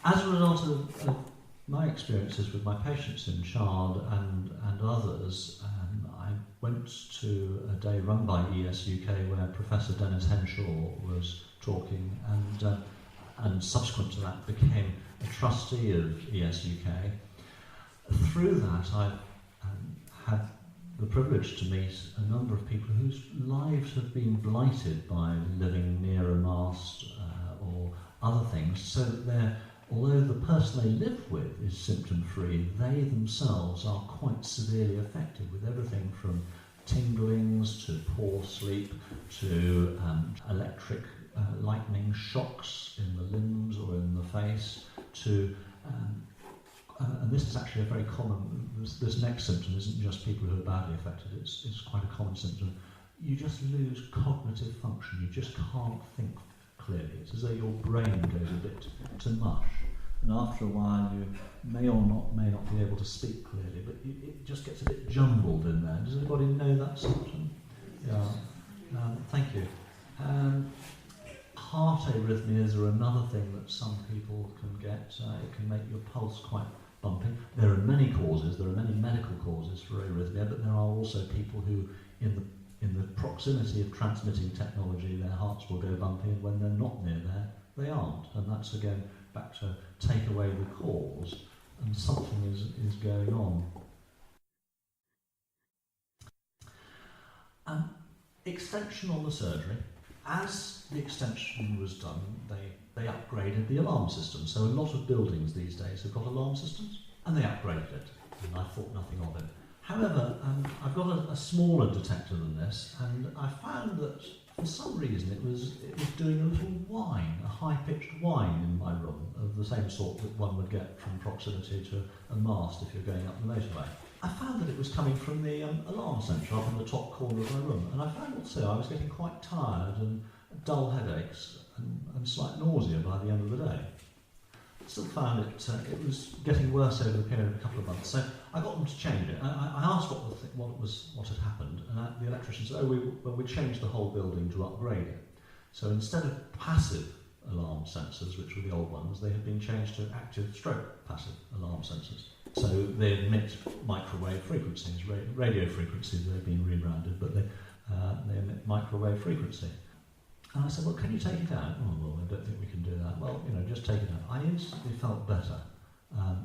As a result of my experiences with my patients in Child and others, I went to a day run by ES UK where Professor Dennis Henshaw was talking, and subsequent to that became a trustee of ES UK. Through that, I've had the privilege to meet a number of people whose lives have been blighted by living near a mast or other things, so that they're, although the person they live with is symptom-free, they themselves are quite severely affected with everything from tinglings to poor sleep to electric lightning shocks in the limbs or in the face to and this is actually a very common, this next symptom isn't just people who are badly affected, it's quite a common symptom. You just lose cognitive function, you just can't think clearly. It's as though your brain goes a bit to mush, and after a while you may not be able to speak clearly, but it just gets a bit jumbled in there. Does anybody know that symptom? Yeah, thank you. Heart arrhythmias are another thing that some people can get. It can make your pulse quite bumpy. There are many causes, there are many medical causes for arrhythmia, but there are also people who, in the proximity of transmitting technology, their hearts will go bumpy, and when they're not near there, they aren't. And that's again back to take away the cause, and something is going on. Extension on the surgery. As the extension was done, they upgraded the alarm system. So a lot of buildings these days have got alarm systems, and they upgraded it, and I thought nothing of it. However, I've got a smaller detector than this, and I found that for some reason it was doing a little whine, a high-pitched whine in my room, of the same sort that one would get from proximity to a mast if you're going up the motorway. I found that it was coming from the alarm sensor up in the top corner of my room, and I found also I was getting quite tired and dull headaches and slight nausea by the end of the day. I still found it was getting worse over the period of a couple of months, so I got them to change it. I asked what had happened, and the electrician said, we changed the whole building to upgrade it. So instead of passive alarm sensors, which were the old ones, they had been changed to active stroke passive alarm sensors. So they emit microwave frequencies, radio frequencies, they've been rebranded, but they emit microwave frequency. And I said, well, can you take it out? Oh, well, I don't think we can do that. Well, just take it out. I instantly felt better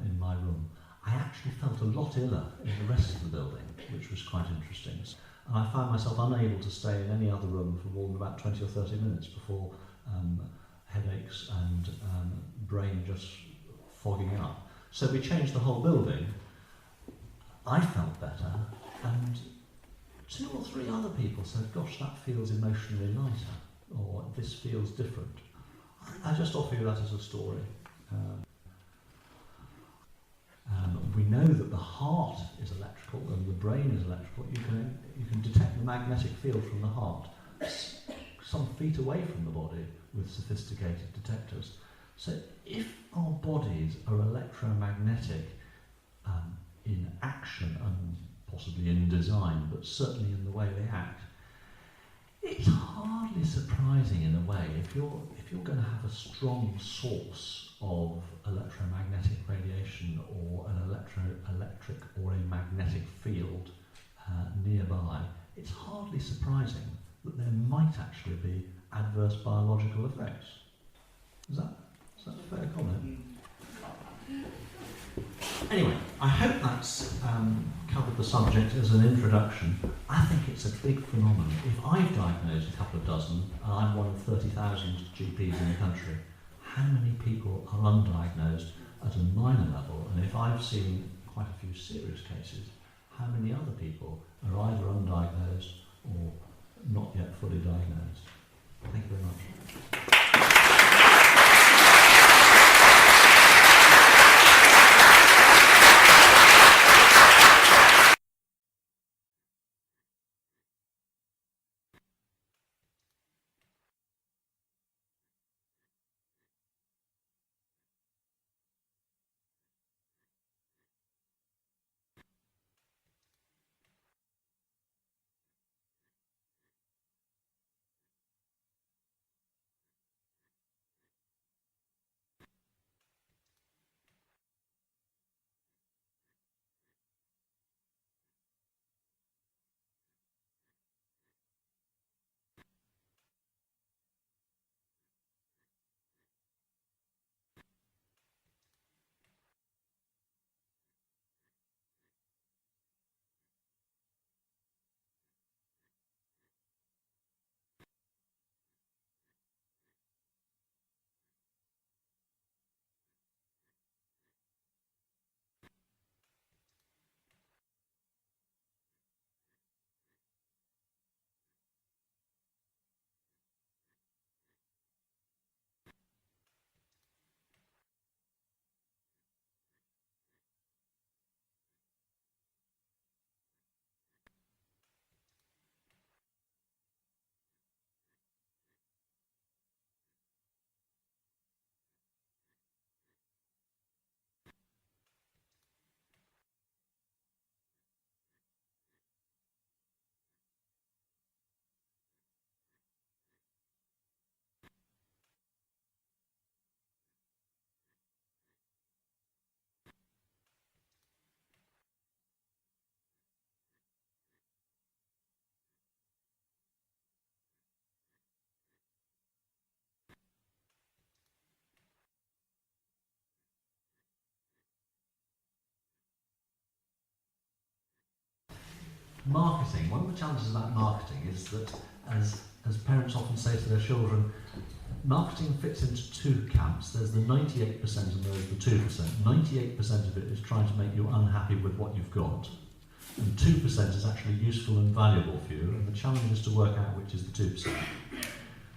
in my room. I actually felt a lot iller in the rest of the building, which was quite interesting. And I found myself unable to stay in any other room for more than about 20 or 30 minutes before headaches and brain just fogging up. So we changed the whole building. I felt better, and 2 or 3 other people said, gosh, that feels emotionally lighter, or this feels different. I just offer you that as a story. We know that the heart is electrical and the brain is electrical. You can detect the magnetic field from the heart some feet away from the body with sophisticated detectors. So if our bodies are electromagnetic in action and possibly in design, but certainly in the way they act, it's hardly surprising in a way if you're going to have a strong source of electromagnetic radiation or an electric or a magnetic field nearby. It's hardly surprising that there might actually be adverse biological effects. Is that a fair comment? Anyway, I hope that's covered the subject as an introduction. I think it's a big phenomenon. If I've diagnosed a couple of dozen, and I'm one of 30,000 GPs in the country, how many people are undiagnosed at a minor level? And if I've seen quite a few serious cases, how many other people are either undiagnosed or not yet fully diagnosed? Thank you very much. Marketing. One of the challenges about marketing is that, as parents often say to their children, marketing fits into two camps. There's the 98% and there's the 2%. 98% of it is trying to make you unhappy with what you've got, and 2% is actually useful and valuable for you, and the challenge is to work out which is the 2%.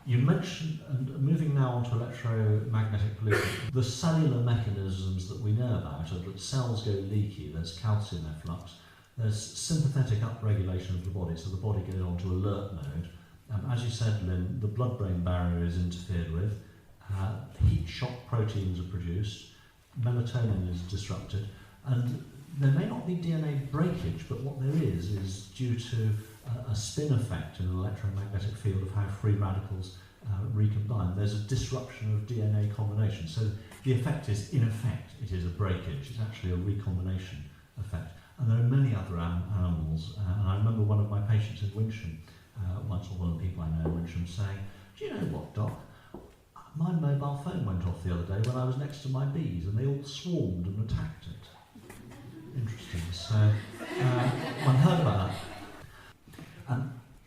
You mentioned, and moving now on to electromagnetic pollution, the cellular mechanisms that we know about are that cells go leaky, there's calcium efflux, there's sympathetic upregulation of the body, so the body goes onto alert mode. As you said, Lynn, the blood-brain barrier is interfered with, heat shock proteins are produced, melatonin is disrupted, and there may not be DNA breakage, but what there is due to a spin effect in an electromagnetic field of how free radicals recombine. There's a disruption of DNA combination. So the effect is, in effect, it is a breakage. It's actually a recombination effect. And there are many other animals. And I remember one of my patients in Winsham, once, or one of the people I know in Winsham, saying, "Do you know what, Doc? My mobile phone went off the other day when I was next to my bees and they all swarmed and attacked it." Interesting. So I heard about that.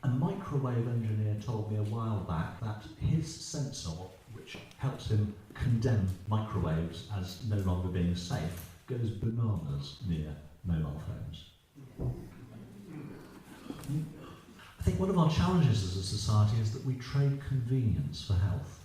A microwave engineer told me a while back that his sensor, which helps him condemn microwaves as no longer being safe, goes bananas near mobile phones. I think one of our challenges as a society is that we trade convenience for health.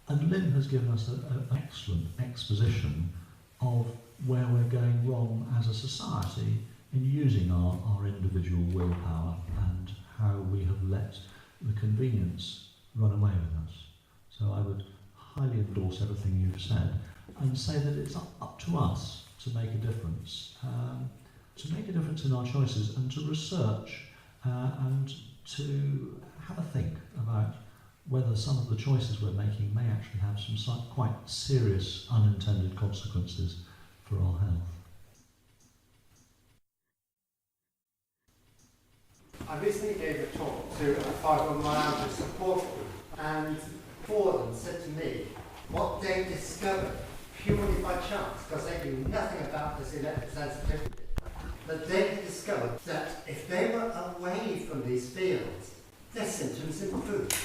And Lynn has given us an excellent exposition of where we're going wrong as a society in using our individual willpower and how we have let the convenience run away with us. So I would highly endorse everything you've said and say that it's up to us to make a difference in our choices and to research and to have a think about whether some of the choices we're making may actually have some quite serious unintended consequences for our health. I recently gave a talk to a fibromyalgia support group, and four of them said to me what they discovered purely by chance, because they knew nothing about this electrosensitivity, that they had discovered that if they were away from these fields, their symptoms improved.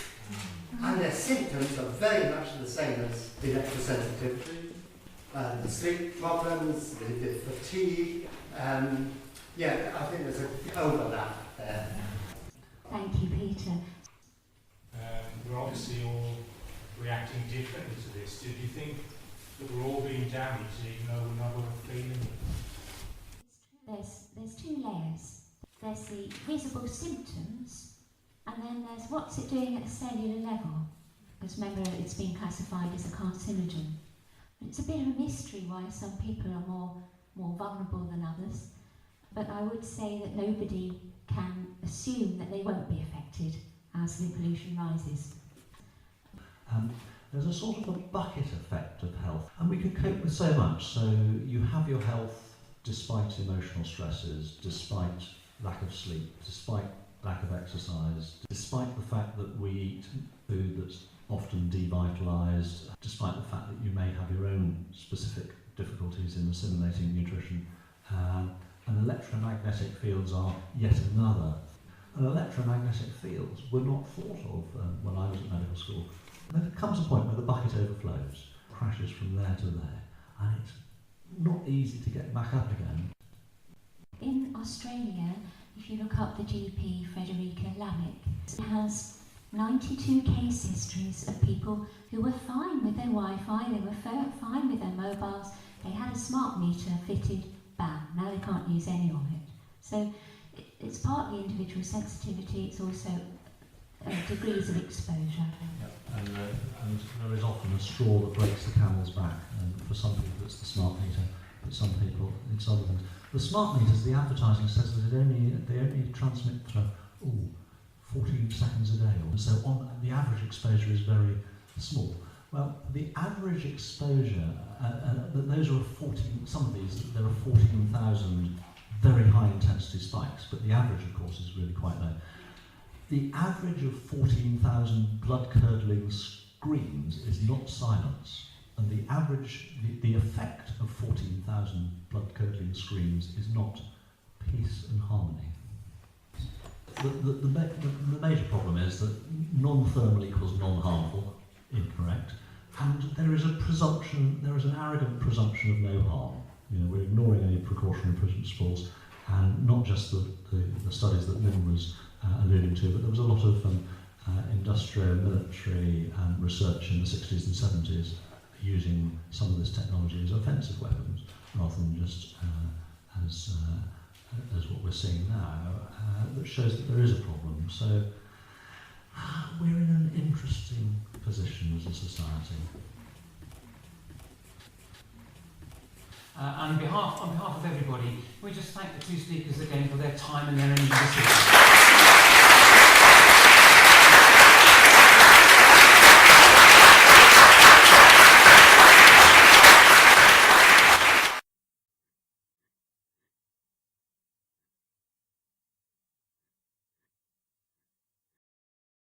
And their symptoms are very much the same as the electrosensitivity, the sleep problems, the fatigue. I think there's an overlap there. Thank you, Peter. We're obviously all reacting differently to this. Do you think that we're all being damaged even though we're not all feeling it? There's two layers. There's the visible symptoms, and then there's what's it doing at a cellular level. Because remember, it's been classified as a carcinogen. But it's a bit of a mystery why some people are more vulnerable than others. But I would say that nobody can assume that they won't be affected as the pollution rises. There's a sort of a bucket effect of health, and we can cope with so much. So you have your health despite emotional stresses, despite lack of sleep, despite lack of exercise, despite the fact that we eat food that's often devitalised, despite the fact that you may have your own specific difficulties in assimilating nutrition. And electromagnetic fields are yet another. And electromagnetic fields were not thought of when I was at medical school. And there comes a point where the bucket overflows, crashes from there to there, and it's not easy to get back up again. In Australia, if you look up the GP, Frederica Lamick, it has 92 case histories of people who were fine with their Wi-Fi, they were fine with their mobiles, they had a smart meter fitted, bam, now they can't use any of it. So it's partly individual sensitivity, it's also degrees of exposure. Yep. And there is often a straw that breaks the camel's back, and for some people it's the smart meter, but some people it's other things. The smart meters, the advertising says that they only transmit for 14 seconds a day, or so on. The average exposure is very small. Well, the average exposure, those are 14. Some of these there are 14,000 very high intensity spikes, but the average, of course, is really quite low. The average of 14,000 blood-curdling screams is not silence, and the average, the effect of 14,000 blood-curdling screams is not peace and harmony. the major problem is that non-thermal equals non-harmful, incorrect, and there is an arrogant presumption of no harm. You know, we're ignoring any precautionary principles, and not just the studies that Lynn was alluding to, but there was a lot of industrial, military research in the 60s and 70s using some of this technology as offensive weapons, rather than just as what we're seeing now, that shows that there is a problem. So we're in an interesting position as a society. And on behalf of everybody, we just thank the two speakers again for their time and their energy this evening.